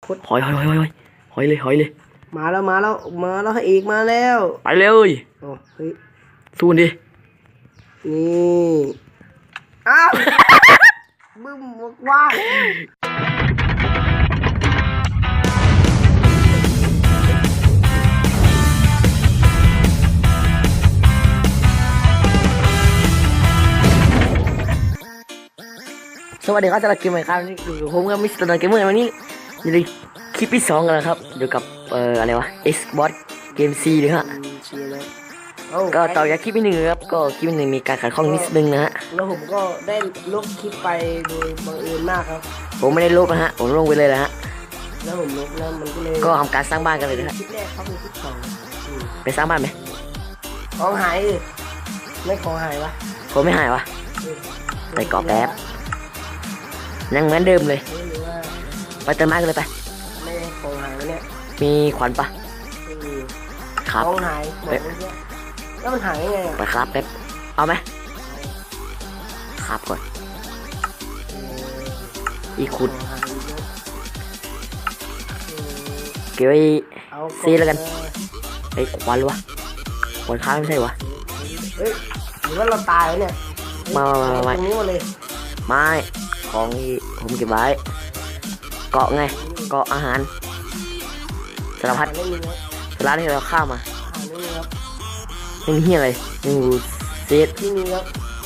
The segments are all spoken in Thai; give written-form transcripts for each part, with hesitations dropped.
หอยเลยมาแล้วให้อีกมาแล้วไปเลยโอ้เฮ้ยสู้ดินี่อ้าวบึ้มว่างสวัสดีครับสำหรับเกมใหม่ครับนี่คือผมกับมิสเตอร์เกมเมอร์วันนี้อยู่ในคลิปที่2กันแล้วครับอยู่กับอะไรวะ Xbox Game C เลยฮะก็ต่อจากคลิปที่1ครับก็คลิปที่1มีการขัดข้องนิดนึงนะฮะแล้วผมก็ได้ลบคลิปไปโดยบังเอิญมากครับผมไม่ได้ลบนะฮะผมลงไปเลยนะฮะแล้วผมลบแล้วมันก็เลยก็ทำการสร้างบ้านกันเลยนะฮะคลิปแรกเขาเป็นคลิปสองไปสร้างบ้านไหมของหายไม่ของหายวะผมไม่หายวะไปเกาะแป๊บยังเหมือนเดิมเลยไปต้นไม้กันเลยไปไม่ของหายวะเนี่ยมีขวัญปะครับของหายหมดแล้วมันหายยังไงไปครับแป๊บเอาไหมครับก่อนอีขุดเก็บไว้ซีแล้วกันไอ้ขวัญวะขวัญค้าไม่ใช่วะเฮ้ยหรือว่าเราตายแล้วเนี่ยมาตรงนี้มาเลยไม่ของที่ผมเก็บไว้เกาะไงเกาะอาหารสารพัดร้านที่เราข้ามมาไม่มีอะไรมีหมูเซต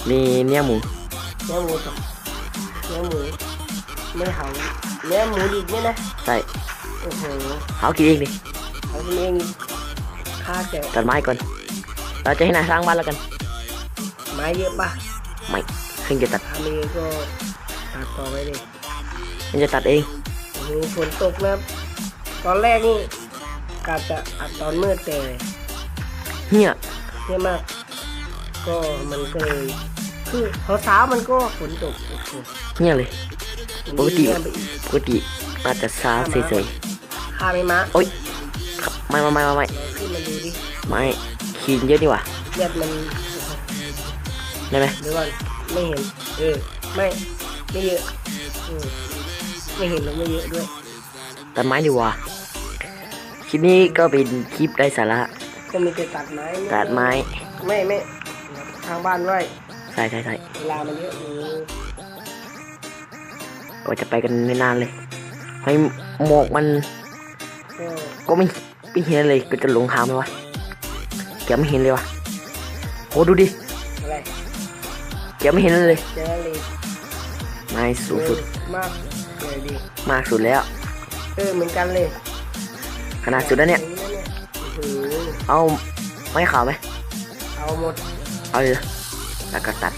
มีเนื้อหมูไม่เห่าเนื้อหมูดิบเนี่ยนะใช่โอ้โหเขากินเองดิเขากินเองฆ่าแกะตัดไม้ก่อนเราจะให้นายสร้างบ้านแล้วกันไม้เยอะปะไม่เพิ่งจะตัดอันนี้ก็ตัดต่อไปเลยมันจะตัดเองฝนตกนะตอนแรกนี่กะจะอัดตอนมืดแต่เหี้ยมากก็มันก็เลยคือพอเช้ามันก็ฝนตกเหี้ยเลยปกติอาจจะซาเฉยๆฆ่าไม่มาโอ๊ยไม่ขึ้นมาดูดิไม่ขีดเยอะดีว่ะเลือดมันได้ไหมเดี๋ยวก่อนไม่เห็นไม่เยอะไม่เห็นแล้วไม่เยอะด้วยตัดไม้ดีกว่าคลิปนี้ก็เป็นคลิปได้สาระก็มีแต่ตัดไม้ไม่ทางบ้านไว้ใช่เวลามันเยอะก็จะไปกันนานเลยให้หมอกมันก็ไม่เห็นเลยก็จะหลงทางไหมวะแกไม่เห็นเลยวะโอ้ดูดิอะไรแกไม่เห็นเลยไม่สุดมากเลยดิมากสุดแล้วเหมือนกันเลยขนาดสุดแล้วเนี่ยเอาไม่ขาวไหมเอาหมดเอาเลยแล้วก็ตัด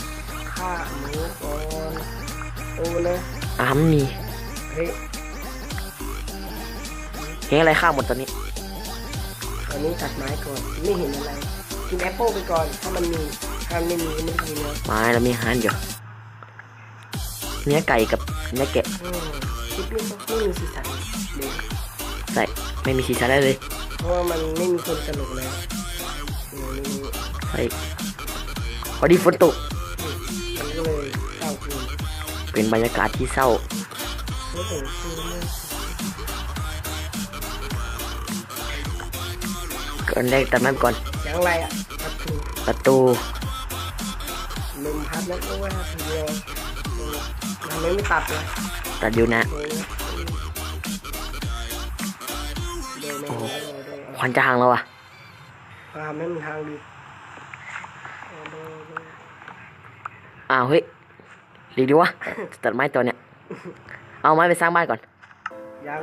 ข้าหมูก่อนโอ้เลยไม่มีเฮ้ยเห็นอะไรข้าวหมดตอนนี้ตัดไม้ก่อนไม่เห็นอะไรกินแอปเปิ้ลไปก่อนถ้ามันมีถ้าไม่มีไม่กินเนื้อไม้เรามีอาหารอยู่เนื้อไก่กับเนื้อแกะคลิปนี้ไม่มีสีสันใช่ไม่มีสีสันเลยเพราะว่ามันไม่มีคนตลกเลยใช่พอดีฝนตกมันก็เลยเศร้าขึ้นเป็นบรรยากาศที่เศร้าก่อนแรกตัดมันก่อนอย่างไรอ่ะประตูลมพัดแล้วก็ว่าทีเดียวทำไมไม่ตัดเลยตัดอยู่นะควันจะห่างแล้วอ่ะทำให้มันทางดีเฮ้ยดีวะตัดไม้ตัวเนี้ยเอาไม้ไปสร้างบ้านก่อนยั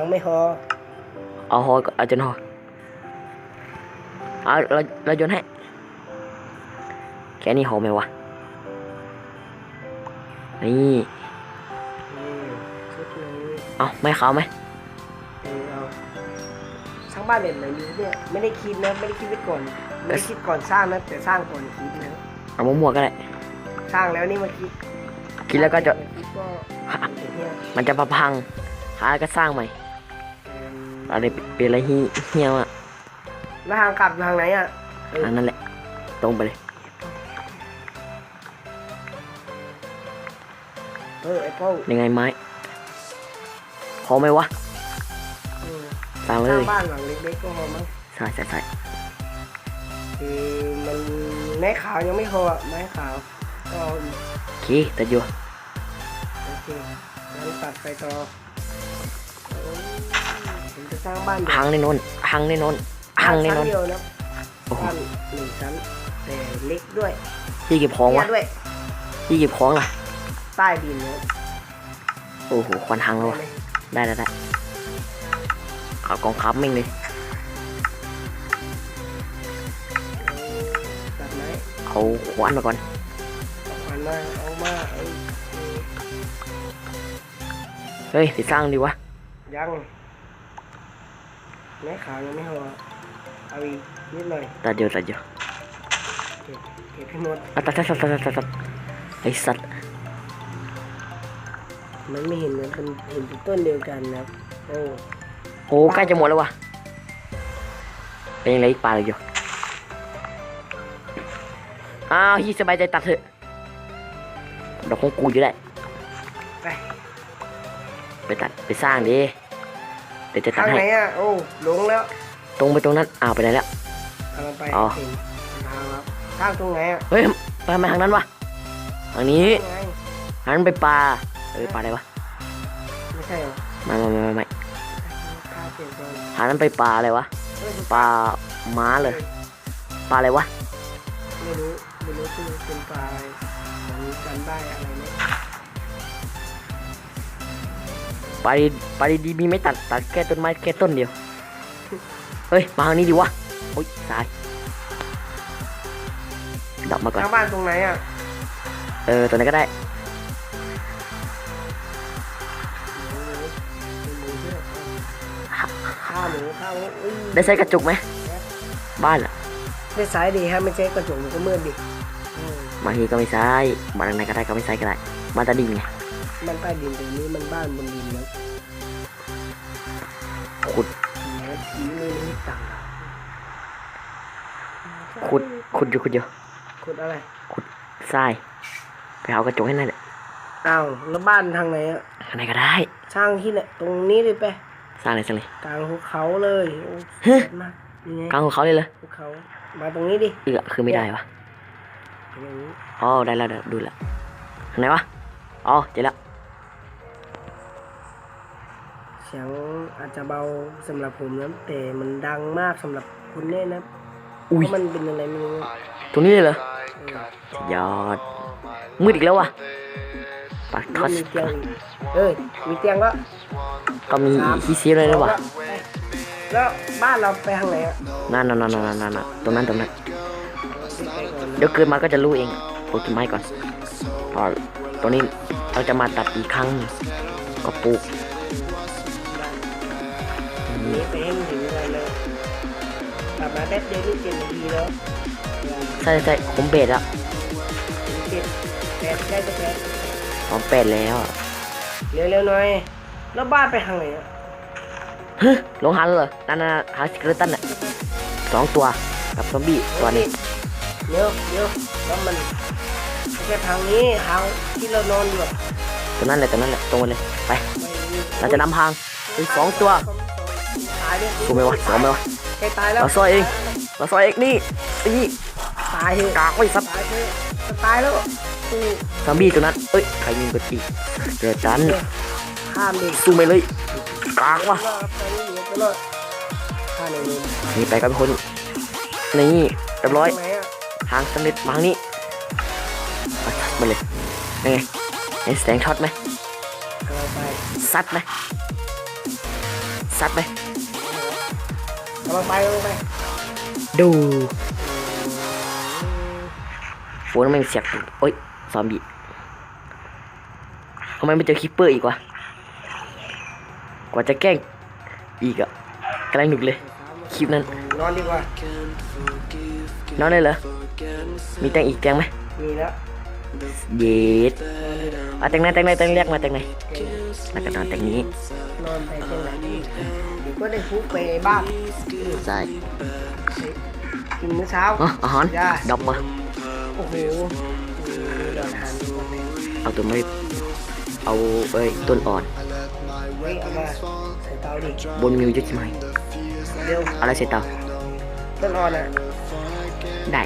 งไม่พอเอาหอเอาจนหอเราโยนให้แค่นี้หอมไหมวะนี่เอาไม่ขาวไหมสร้างบ้านแบบไหนเนี่ยไม่ได้คิดนะไม่ได้คิดไว้ก่อนไม่ได้คิดก่อนสร้างนะแต่สร้างก่อนคิดนะเอามั่วๆก็ได้สร้างแล้วนี่มาคิดแล้วก็จะมันจะพังก็สร้างใหม่อะไรเป็นอะไรเหี้ยอ่ะแล้วทางกลับทางไหนอ่ะทางนั้นแหละตรงไปเลยไอ้พ่อยังไงไม้ พอไหมวะ อืม สร้างเล สร้าง ย บ้านหลังเล็กๆก็พอมั้ง ใช่ใช่ใช่ คือมันไม้ขาวยังไม่พออะไม้ขาวก็เอาอีก โอเคแต่อยู่ โอเคงั้นตัดไปต่อผมจะสร้างบ้าน หังในนนหังในนนหังในน ชั้ น เดียวนะ โอ้โห บ้าน1 ชั้นแต่เล็กด้วย ที่เก็บของ เนี่ วะ ยด้วย ที่เก็บของล่ะ ใต้ดินนะ โอ้โหควันหังแล้ววะได้ได้ได้เอากองทัพมิ่งเลย ตัดไม้ เอาขวานมาก่อน เอาขวานมาเอามาเอา เฮ้ยไปสร้างดีวะ ยังไม้ขาวยังไม่พอเอาอีกนิดหน่อย แต่เดียวแต่เดียว เก็บให้หมด อ่ะตัดไอสัตว์ มันไม่เห็นเหมือนเป็นเห็นเป็นต้นเดียวกันนะครับโอ้ โอ้ใกล้จะหมดแล้ววะเป็นยังไงอีกปลาเลยอยู่อ้าวฮีสบายใจตัดเถอะดอกของกูอยู่ได้ ไป ไปตัดไปสร้างดิเดี๋ยวจะตั ทา ด ง ให้ ไหนอ่ะโอ้หลงแล้ว ตรงไปตรงนั้นอ้าวไปไหนแล้ว กำลังไป อ๋อ เห็นทางครับทางตรงไหนอ่ะ เฮ้ยไปทำไมทางนั้นวะทางนี้ ตรงไหน ทางนั้นไปปลาปลาอะไรวะ ไม่ใช่เหรอ ไม่ ข้าวเปลี่ยนก่อน ทางนั้นไปปลาอะไรวะ เฮ้ย ปลาม้าเลยปลาอะไรวะ ไม่รู้ชื่อเป็นปลาอะไรผมจำได้อะไรไหม ปลาดีๆมีไม่ตัดแค่ต้นไม้แค่ต้นเดียวเฮ้ยมาทางนี้ดิวะโอ๊ยตายดับมาก่อน ทางบ้านตรงไหนอ่ะ ตัวไหนก็ได้ ข้าวหมูอุ้ย ได้ใช้กระจุกไหมบ้านอะ ได้สายดีฮะไม่ใช่กระจกมันก็มืดดิอืม บางทีก็ไม่ใช้บ้านไหนก็ได้ก็ไม่ใช้ก็ได้บ้านตาดินไง มันใต้ดินตรงนี้มันบ้านบนดินนะ ขุด แล้วทีนี้ไม่ต่าง ขุดอยู่ ขุดอะไร ทรายไปเอากระจกให้หน่อยเลย อ้าวแล้วบ้านทางไหนอ่ะ ทางไหนก็ได้ ช่างที่ไหนตรงนี้เลยไป สร้างเลย กลางภูเขาเลยโอ้ ฮะ สุดมากยังไง กลางของเขาเลยเหรอ ภูเขามาตรงนี้ดิ คือไม่ได้วะ อย่างนี้ อ๋อได้แล้วเดี๋ยวดูแล้วทางไหนวะอ๋อเจอแล้ว เสียงอาจจะเบาสำหรับผมนะแต่มันดังมากสำหรับคุณเนี่ยนะเพ อุ้ย ราะมันเป็นอะไรไม่รู้ ตรงนี้เลยเหรอ เออย อดมืดอีกแล้ววะปักทอส มีเตียงอีกมีเตียงแล้ว ก็มีฮีซีเลยด้วยวะ แล้วบ้านเราไปทางไหนอ่ะ นั่นตรงนั้น ไปก่อน เดี๋ยวเกิดมาก็จะรู้เองปลูกต้นไม้ก่อนพอตรงนี้เราจะมาตัดอีกครั้งก็ปลูก นี่ไปให้มันถึงอะไรเลยกลับมาแป๊บเดียวนี่7 นาทีแล้ว ใช่ผมเบ็ดแล้ว 8ใกล้จะแปด ผมเป็ดแล้วอะ เร็วๆหน่อยแล้วบ้านไปทางไหนอ่ะ เฮ้ยลงหันเลยนั่นหาสเกเลตันอ่ะ2 ตัวกับซอมบี้ตัวหนึง เร็วแล้วมันไม่ใช่ทางนี้ทางที่เรานอนอยู่อะ ตัวนั้นแหละตรงไปเลยไปเราจะนำทางอีก2 ตัว ตายด้วย กูไม่วะ2ไหมวะ ใกล้ตายแล้ว เราซอยเองนี่ ตายเถอะ กากไว้สัตว์ ตายเถอะจะตายแล้วสู้ ซอมบี้ตัวนั้นเอ้ยใครยิงกดจีเจอจัน ข้ามดิ สู้ไม่เลยกากวะ รอดไปนี่เหนียวไปรอดข้ามเลย นี่ไปกับคนนี่เรียบร้อย ทางไหนอ่ะ ทางสำเร็จมาทางนี้มาเลยนี่ไงเห็นแสงช็อตไหม กำลังไป ซัดไหม กำลังไป ดูโอ้ยมันเสียบโอ้ยซอมบี้ทำไมไม่เจอคิปเปอร์อีกวะกว่าจะแกล้งอีกอะกำลังหนุกเลยคลิปนั้น นอนดีกว่าน อนได้เหรอมีแตงอีกแตงไหม มีแล้ว เย็ดเอาแตงไหนแตงเรียกมาแตงไหนแล้วก็นอนแตงนี้ นอนไปเช่นไหนเดี๋ยวก็ได้ฟุกไปบ้าน ใช่ กินมื้อเช้า อ๋ออาหาร ได้ ดอกมา โอ้โหเดี๋ยวทานดูกันเลย เอาตัวไม่เอาต้นอ่อน ฮ้ยเอามาใส่เตาดิ บนมิวเยอะใช่ไหม เร็ว อะไรใส่เตา ต้นอ่อนอ่ะ ได้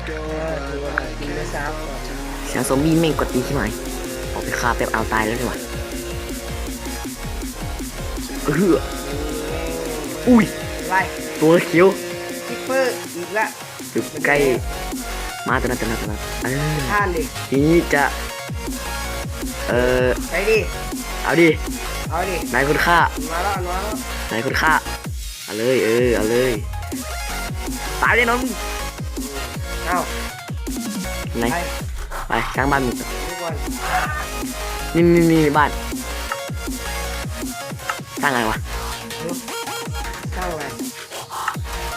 ถือว่ากินได้ซับก่อน เสียงซอมบี้แม่งกดตีใช่ไหมออกไปฆ่าแป๊บเอาตายแล้วดีกว่าอุ้ย ไล่ ตัวเขียว คิปเปอร์อีกละ อยู่ใกล้มาตัวนั้นท่านดิ ทีนี้จะไปดิ เอาดิ เอาดิ นายคนฆ่า มาแล้วมาแล้ว นายคนฆ่าเอาเลยเอาเลยตายแน่นอน เอา ไหน ไป ไปสร้างบ้านมึง ทุกวัน นี่บ้านสร้างอะไรวะ สร้างอะไร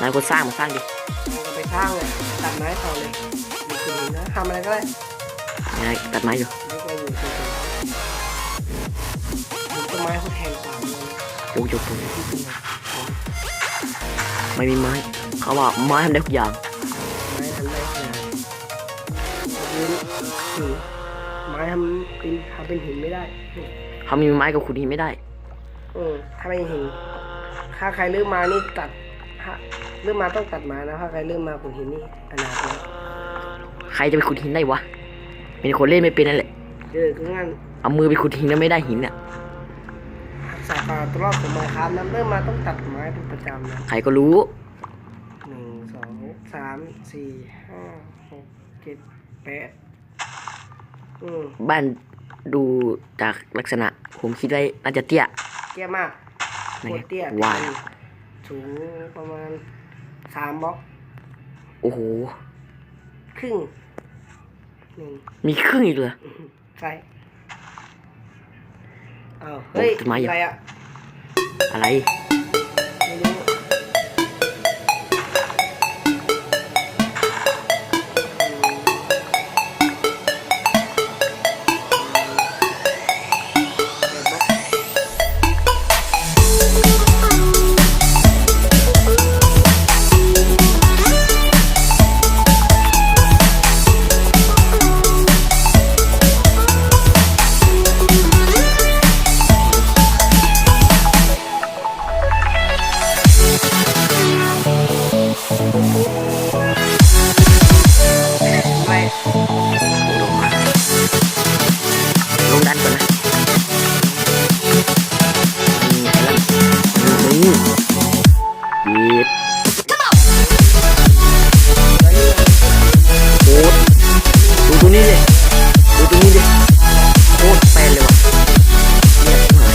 นายคนสร้างมาสร้างดิ มันก็ไปสร้างเลยตัดไม้ต่อเลยมีคุณนะทำอะไรก็ได้ นายตัดไม้อยู่ ไม่ก็อยู่เฉยๆต้นไม้เขาแทงสามเลย ยกไม่มีไม้เขาบอกไม้ทำได้ทุกอย่าง ไม้ทำได้ขนาดหินไม้ทำเป็นหินไม่ได้ เขามีไม้กับขุดหินไม่ได้ ถ้าไม่หินถ้าใครเริ่มมานี่ตัดเริ่มมาต้องตัดไม้นะถ้าใครเริ่มมาขุดหินนี่อนาคต ใครจะไปขุดหินได้วะเป็นคนเล่นไม่เป็นนั่นแหละ ก็งั้น เอามือไปขุดหินแล้วไม่ได้หินอ่ะ สายป่าตัวรอบของไม้ครับนั้นเริ่มมาต้องตัดไม้เป็นประจำนะ ใครก็รู้ 1 2 3 4 5 6 7 8บ้านดูจากลักษณะผมคิดว่าน่าจะเตี้ย เตี้ยมากโคตรเตี้ย ว้าว สูงประมาณ3 บล็อก โอ้โห ครึ่งหนึ่ง มีครึ่งอีกเหรอ ใช่อ้าวเฮ้ย ต้นไม้ อะไรอ่ะ อะไร ไม่รู้ไป ลงดันก่อนนะนี่ยีดโคตรดูตรงนี้ดิดูตรงนี้ดิโคตรแปลนเลยว่ะเนี่ยชิบหาย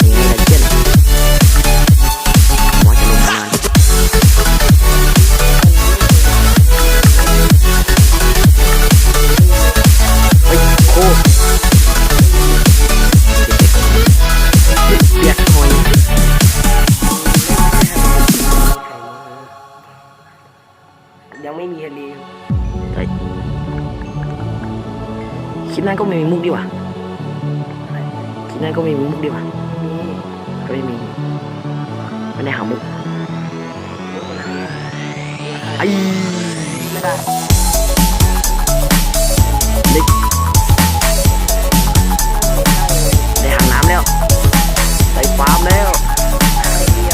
ยังไงล่ะเจ้นหมอจะลงมานานเฮ้ยโคตรเปียกหอย ยังไม่มีทะเล เฮ้ยคลิปนั้นก็ไม่มีมุกดีว่ะ อะไร คลิปนั้นก็ไม่มีมุกดีว่ะ มี ก็ไม่มีไม่ได้หามุกไอ้ ไม่ได้ เล็กได้หางน้ำแล้วได้ฟาร์มแล้ว ไอเดีย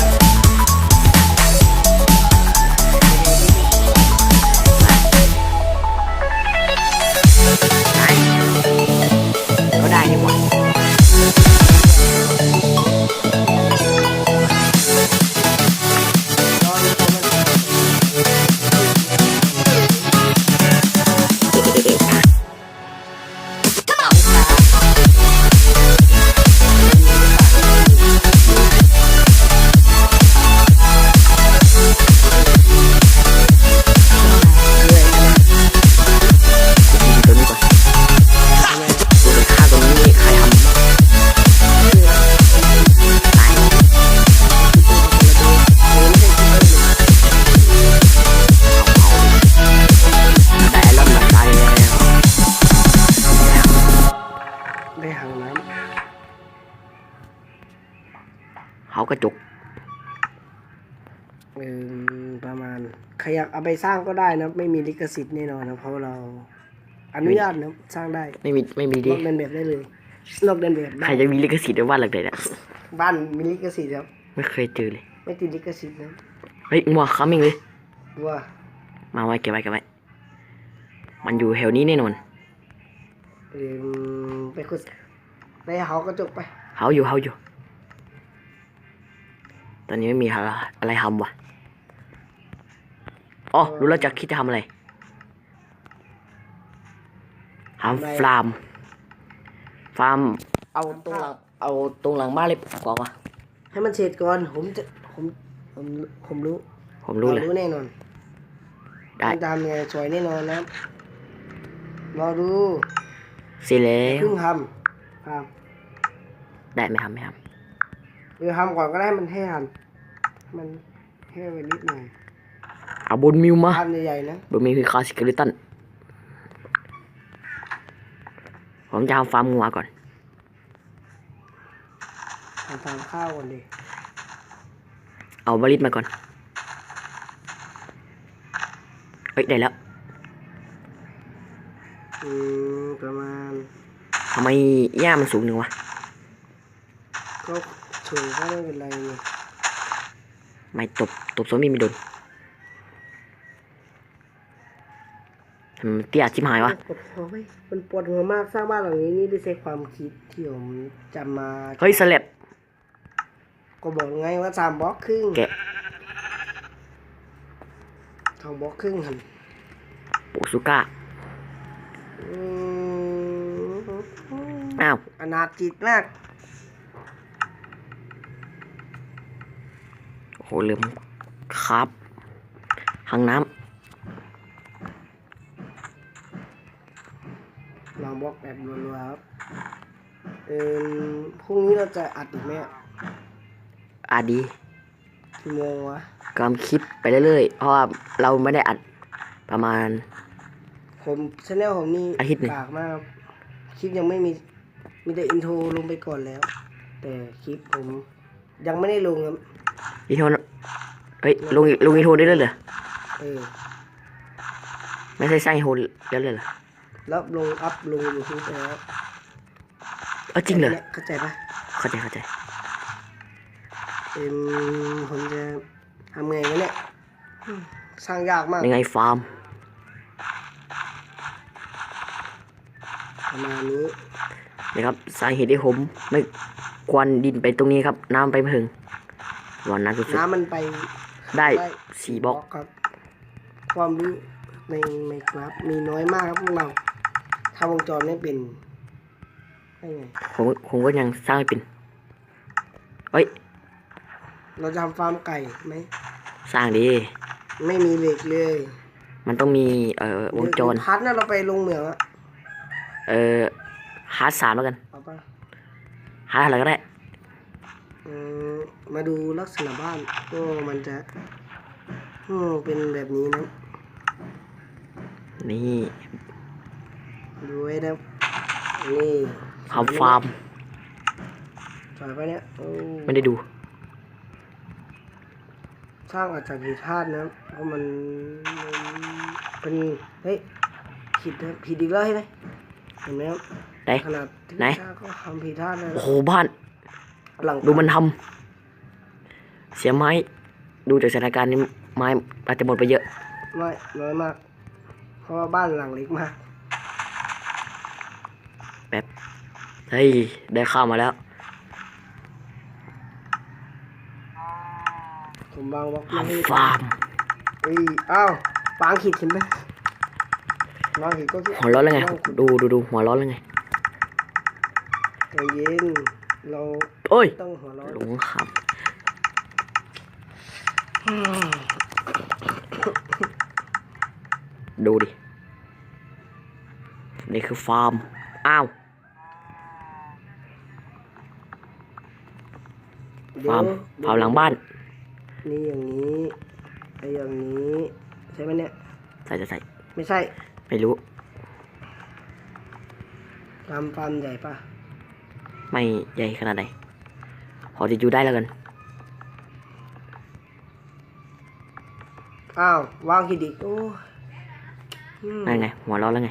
ไหนก็ได้นี่หว่าตัวนี้ก่อนตัวไปฆ่าตัวนี้ใครทำตายแต่เริ่มหลับตายแล้ว ได้หางน้ เขากระจก ำประมาณใครอยากเอาไปสร้างก็ได้นะไม่มีลิขสิทธิ์แน่นอนนะเพราะเราอนุญาตนะสร้างได้ ไม่มี ล ดี ดเป็นแบบได้เลย นอกเดินแบบ ใครจะมีลิขสิทธิ์ในบ้านหลังไหนเนี่ย บ้านมีลิขสิทธิ์ครับ ไม่เคยเจอเลย ไม่ติดลิขสิทธิ์นะ เฮ้ยงัวค้ามิงเลย ว่า มาไว้เก็บไว้เก็บไว้มันอยู่แถวนี้แน่นอน เออไปคุยไปเขากระจกไป เฮาอยู่ตอนนี้ไม่มีอะไรทำวะอ๋อรู้แล้วจะคิดจะทำอะไรทำฟาร์มเอาตรงหลังบ้านเลยกว่า ให้มันเสร็จก่อนผมรู้ ผมรู้เลย รู้แน่นอน ได้ ตามไงสวยแน่นอนนะรอดู เสร็จแล้ว เพิ่งทำ ได้ไม่ทำ ทำก่อนก็ได้มันให้ทันมันแค่ไปนิดหน่อย เอาบนมิวมา ทำใหญ่ๆนะ บนมิวคือคาสกิลิตันผมจะทำฟาร์มงัวก่อน ทำข้าวก่อนดิ เอาบริษมาก่อนเฮ้ยได้แล้ว ประมาณ ทำไมหญ้ามันสูงหนึ่งวะ ก็ถูกก็ไม่เป็นไรนี่ ไม่ตบโซมี่ไม่โดนทำไมมันเตี้ยชิบหายวะ ปวดหัวเว้ยมันปวดหัวมากสร้างบ้านหลังนี้นี่ด้วยใช้ความคิดที่ผมจำมา เฮ้ยสลับ ก็บอกไงว่า3 บล็อกครึ่ง แกะ 2 บล็อกครึ่งหัน ปูซูก้าอ้าว อนาถจิตมาก โอ้โหลืมครับหางน้ ลองบล็อกแบบรัวๆครับพรุ่งนี้เราจะอัดอีกไหมอะ ดี กี่โมงวะ กำลังคิดไปเรื่อยๆเพราะว่าเราไม่ได้อัดประมาณ ผมชแนลผมนี่ อาทิตย์หนึ่ง กากมากครับคลิปยังไม่มีแต่อินโทรลงไปก่อนแล้ว แต่คลิปผมยังไม่ได้ลงครับ อีโทนเฮ้ยลงอีโทนได้เลยเหรอ เออ ไม่ใช่สร้างอีโทนแล้วเลยเหรอ แล้วอัพลงยูทูบแล้ว จริงเหรอ เข้าใจปะ เข้าใจ ผมจะทำไงวะเนี่ยสร้างยากมาก ยังไงฟาร์ม ประมาณนี้ นะครับสาเหตุที่ผมไม่ควนดินไปตรงนี้ครับ น้ำไปไม่ถึงวันนั้นสุด น้ำมันไป ๆได้4 บล็อก ครับ ความรู้ในครับมีน้อยมากครับพวกเราทำวงจรไม่เป็นได้ไง ผมก็ยังสร้างไม่เป็นเฮ้ย เราจะทำฟาร์มไก่ไหม สร้างดี ไม่มีเหล็กเลย มันต้องมีวงจร พัดนะเราไปลงเหมืองอะ ฮาร์ด3แล้วกัน เอาปะ ฮาร์ดอะไรก็ได้ มาดูลักษณะบ้านก็มันจะเป็นแบบนี้นะ นี่ ดูไว้นะนี่ ทำฟาร์ม สวยปะเนี่ยโอ้ ไม่ได้ดู สร้างอาจจะผิดพลาดนะเพราะมันเป็นเฮ้ยผิดอีกแล้วใช่ไหมเห็นไหมครับ ไหน ขนาดที่ ไหน สร้างก็ทำผิดพลาดเลย โอ้โหบ้าน หลัง ดูมันทำเสียไม้ ดูจากสถานการณ์นี้ไม้อาจจะหมดไปเยอะ ไม่น้อยมาก เพราะว่าบ้านหลังเล็กมาก แบบเฮ้ยได้ข้าวมาแล้ว ผมวางบล็อกไม่ให้ ทำฟาร์ม เอ้ยอ้าววางขีดเห็นไหมวางขีดก็ หัวร้อนแล้วไง ดูหัวร้อนแล้วไง ใจเย็นเรา โอ้ย ต้องหัวร้อน หลงครับ ดูดิ นี่คือฟาร์ม อ้าว เดี๋ยว ฟาร์มหลังบ้าน นี่อย่างนี้ไอ้อย่างนี้ใช่ไหมเนี่ย ใส่ ไม่ใช่ ไม่รู้ ฟาร์มใหญ่ปะ ไม่ใหญ่ขนาดไหนพอจะอยู่ได้แล้วกัน อ้าววางขีดอีกโอ้ย นั่นไง หัวร้อนแล้วไง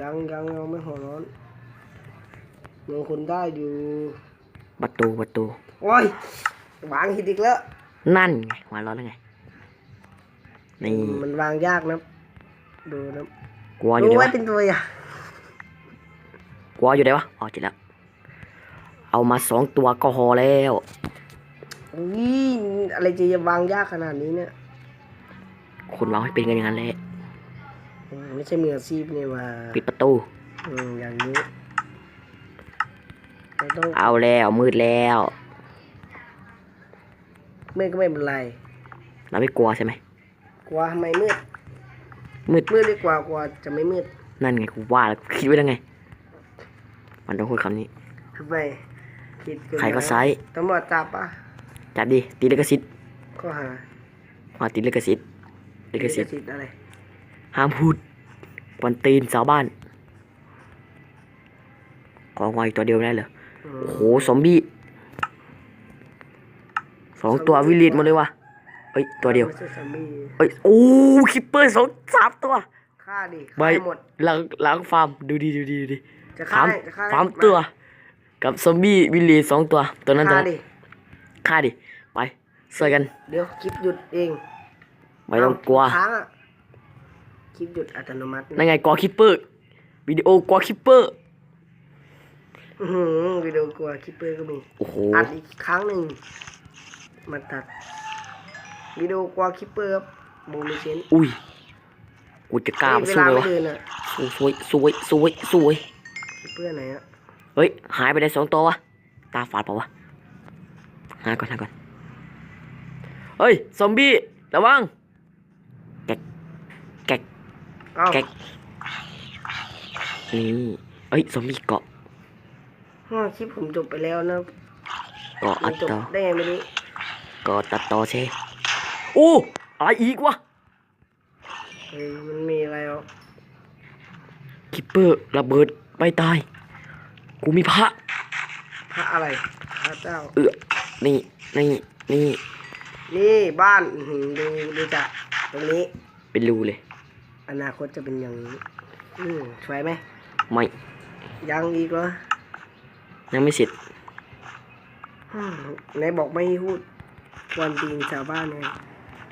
ยังไม่หัวร้อน ยังคนได้อยู่ ประตู โอ้ย วางหินอีกแล้ว นั่นไงหัวร้อนแล้วไง นี่ มันวางยากนะ ดูนะ กลัวอยู่ ดู ไหน ไว้ วะ เป็นตัวอย่าง กลัวอยู่ไหนวะอ๋อเจ็ดแล้ว เอามา2 ตัวก็พอแล้ว อุ้ยอะไรจะวางยากขนาดนี้เนี่ย คุณวางให้เป็นกันอย่างนั้นแหละ ไม่ใช่มืออาชีพนี่ว่า ปิดประตู อย่างนี้ไม่ต้อง เอาแล้วมืดแล้ว มืดก็ไม่เป็นไร เราไม่กลัวใช่ไหม กลัวทำไมมืด มืด มืดดีกว่ากลัวจะไม่มืด นั่นไงกูว่าแล้วคิดไว้แล้วไง มันต้องพูดคำนี้ ทำไมผิดกฎหมาย ใครก็ไซส์ ตำรวจจับป่ะ จับดิตีลิขสิทธิ์ ข้อหา มาตีลิขสิทธิ์ลิขสิทธิ์ อะไร ห้ามพูดกวนตีนชาวบ้านของวายตัวเดียวได้เหรอ โอ้โหซอมบี้2 ตัววิลิตหมดเลยวะเอ้ยตัวเดียว ไม่ใช่ซอมบี้ เอ้ยโอ้คิปเปอร์3 ตัว ฆ่าดิ ใบ ฆ่าให้หมด หลังฟาร์มดูดี จะฆ่า ฟาร์ม ให้จะฆ่าให้ ฟาร์มตัว กับซอมบี้วิลลี2 ตัวตัวนั้นตัว ฆ่า นั้น ดิ ฆ่าดิไปช่วยกัน เดี๋ยวคลิปหยุดเอง ไม่ต้องกลัว ค้างอ่ะคลิปหยุดอัตโนมัติ นั่นไงกลัวคิปเปอร์วิดีโอกลัวคิปเปอร์ วิดีโอกลัวคลิปเปอร์ก็มี โอ้โห อัดอีกครั้งหนึ่งมาตัดวิดีโอกลัวคลิปเปอร์ครับโมมิเชน อุ้ยกูจะกล้ามา เว สู้ ลา เลยวะ ไม่เดินอ่ะ สวย คลิปเปอร์ไหนอ่ะ เฮ้ยหายไปได้2 ตัววะตาฝาดเปล่าวะหาก่อนเฮ้ยซอมบี้ระวังแกะ เอ้า แก๊กนี่เอ้ยซอมบี้เกาะ คลิปผมจบไปแล้วนะ เกาะอั มัน ด จบ ต่อ ได้ไงไม่รู้ เกาะตัดต่อเชโอ้อะไรอีกวะ เฮ้ยมันมีอะไรอ่ะ คิปเปอร์ระเบิดไม่ตายกูมีพระ พระอะไรพระเจ้า นี่ นี่บ้านดูจากตรงนี้ เป็นรูเลย อนาคตจะเป็นอย่างนี้สวยไหม ไม่ ยังอีกเหรอ ยังไม่เสร็จ ไหนบอกไม่พูดกวนตีนชาวบ้านไง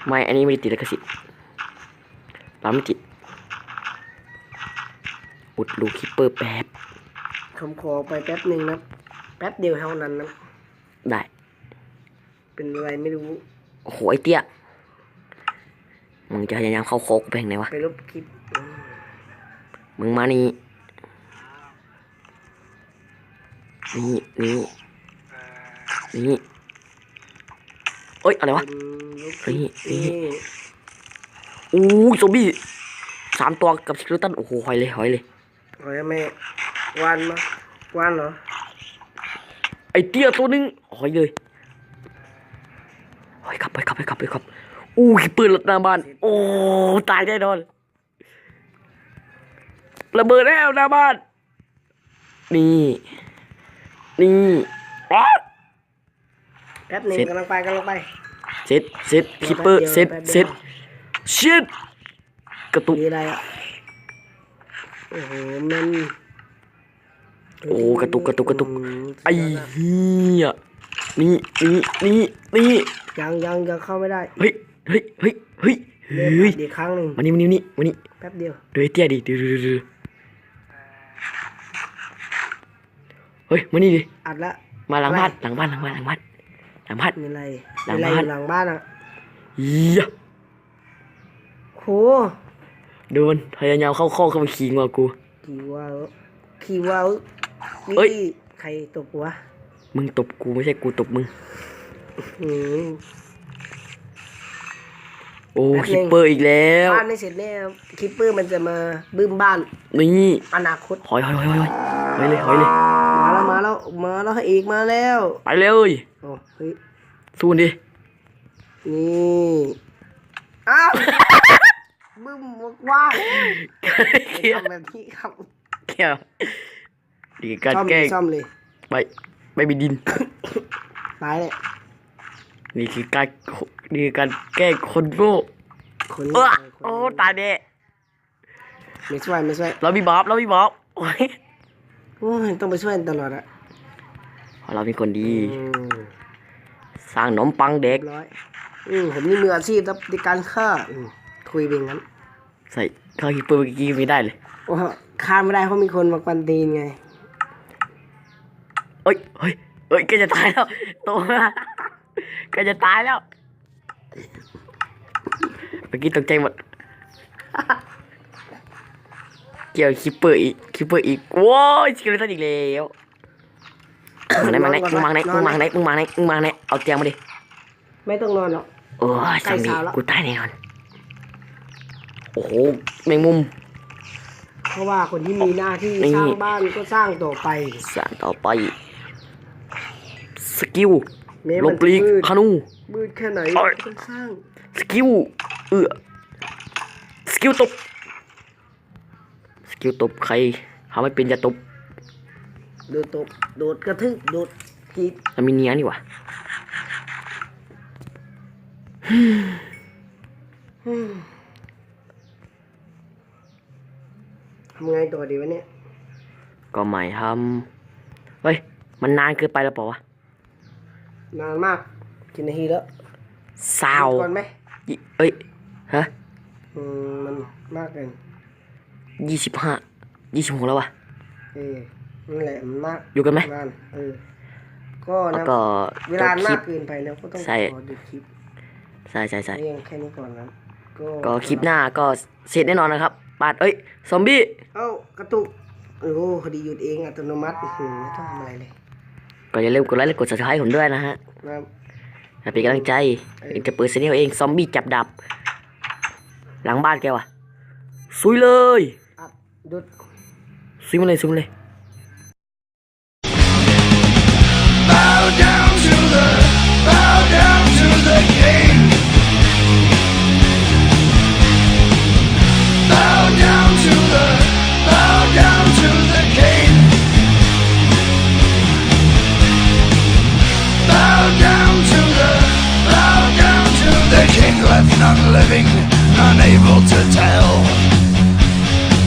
ไม่อันนี้ไม่ได้ติดลิขสิทธิ์เราไม่ติดอุดรูคิปเปอร์แป๊บ ผมขอไปแป๊บหนึ่งนะแป๊บเดียวเท่านั้นนะ ได้ เป็นอะไรไม่รู้ โอ้โหไอเตี้ยมึงจะพยายามเข้าโคกไปทางไหนวะ ไปลบคลิป มึงมานี่นี่เอ้ยอะไรวะ เป็นลบคลิป นี่ อู้ซอมบี้3 ตัวกับสกิลตันโอ้โหหอยเลย ขอให้แม่วานมาวานเหรอ ไอเตี้ยตัวนึงหอยเลยหอยขับอู้ขี้ปืนรถหน้าบ้านโอ้ตายแน่นอนระเบิดแล้วหน้าบ้านนี่อ๊ะ แป๊บหนึ่ง เสร็จ กำลังไป เสร็จคิปเปอร์ แป๊บเดียว เสร็จ แป๊บเดียว เสร็จชิดกระตุก มีอะไรอ่ะโอ้โหมัน โอ้กระตุกไอ้ สุดยดอะ เหี้ยนี่ ยังเข้าไม่ได้ เฮ้ย เริ่ม เฮ้ย อีกครั้งหนึ่ง มานี่ แป๊บเดียว ดูไอ้เตี้ยดิดูเฮ้ยมานี่ดิ อัดละ มาหลังบ้านหลังบ้าน มีอะไร หลัง มีอะไร บ้าน อยู่หลังบ้านอ่ะ เหี้ย โห โดนพยายามเข้าไปขิงว่ากู ขี่ว้าว เอ้ย นี่ใครตบหัว มึงตบกูไม่ใช่กูตบมึง อืม โอ้ แป๊บนึง คิปเปอร์อีกแล้ว บ้านไม่เสร็จแน่คิปเปอร์มันจะมาบึ้มบ้าน นี่ อนาคต หอยเลย มาแล้วให้อีกมาแล้ว ไปเลย โอ้เฮ้ย สู้ดิ นี่อ้าวบึ้มว่าง เกี่ยว ทำแบบนี้ครับ ดีการ ซ่อม แก เล ล้ ย ง ซ่อมเลย ไม่มีดิน ตายเลย นี่คือการแกล้งคนโง่ คน โอ้ตายแน่ ไม่ช่วย เรามีบอสโอ้ย โอ้ยต้องไปช่วยตลอดอะ เพราะเราเป็นคนดี อืม สร้างขนมปังเด็ก ร้อยผมนี่มืออาชีพครับในการฆ่าคุยเป็นงั้น ใส่ข้าวฮิปเปอร์เมื่อกี้ไม่ได้เลย ว่าฆ่าไม่ได้เพราะมีคนมากวนตีนไง เอ้ยเฮ้ยเอ้ยแกจะตายแล้วโตมาแกจะตายแล้วเมื่อกี้ตกใจหมดเกี่ยวคิปเปอร์อีกโว้ยสกิลตันอีกแล้วมาไหนมึงมาไหนเอาเตียงมาดิ ไม่ต้องนอนหรอก โอ้ย ใกล้ จำดี เช้าแล้ว กูตายแน่นอนโอ้โหแมงมุม เพราะว่าคนที่มีหน้าที่ นี่ สร้างบ้านก็สร้างต่อไป สานต่อไปสกิล แม้ ล มั บ น ปลีก มืด ฮานู มืดแค่ไหน เอ้ย ก็ต้องสร้าง สกิลสกิลตบใครทำไม่เป็นจะตบ โดดตบโดดกระทึกโดดกรีด มันมีเนี้ยนี่หว่า ทำไงต่อดีวะเนี่ย ก็ไม่ทำเฮ้ยมันนานเกินไปแล้วเปล่าวะ นานมากกี่นาทีแล้ว สาว ก่อนไหม เอ้ยฮะ มันมากเกิน 26แล้ววะ นั่นแหละมันมาก อยู่กันไหม นานก็ แล้ว นะ ก็ เวลา จบคลิ มาก ป เกินไปแล้วก็ต้อง ใช่ ขอดูคลิป ใช่ เรียงแค่นี้ก่อนนะ ก็คลิปหน้าก็เสร็จแน่นอนนะครับปาดเอ้ยซอมบี้ เอ้ากระตุกโอ้คดีหยุดเองอัตโนมัติไม่ต้องทำอะไรเลย ก็อย่าลืมกดไลค์และกด subscribe ผมด้วยนะฮะ นะครับ ให้เป็นกำลังใจเองจะเปิดเสียงเองซอมบี้จับดับ หลังบ้านแกว่ะซุยเลย อัดดุด ซุยมาเลยซุยมาเลย Bow down to the king. Bow down to the king. Bow down to the king left none living, none able to tell.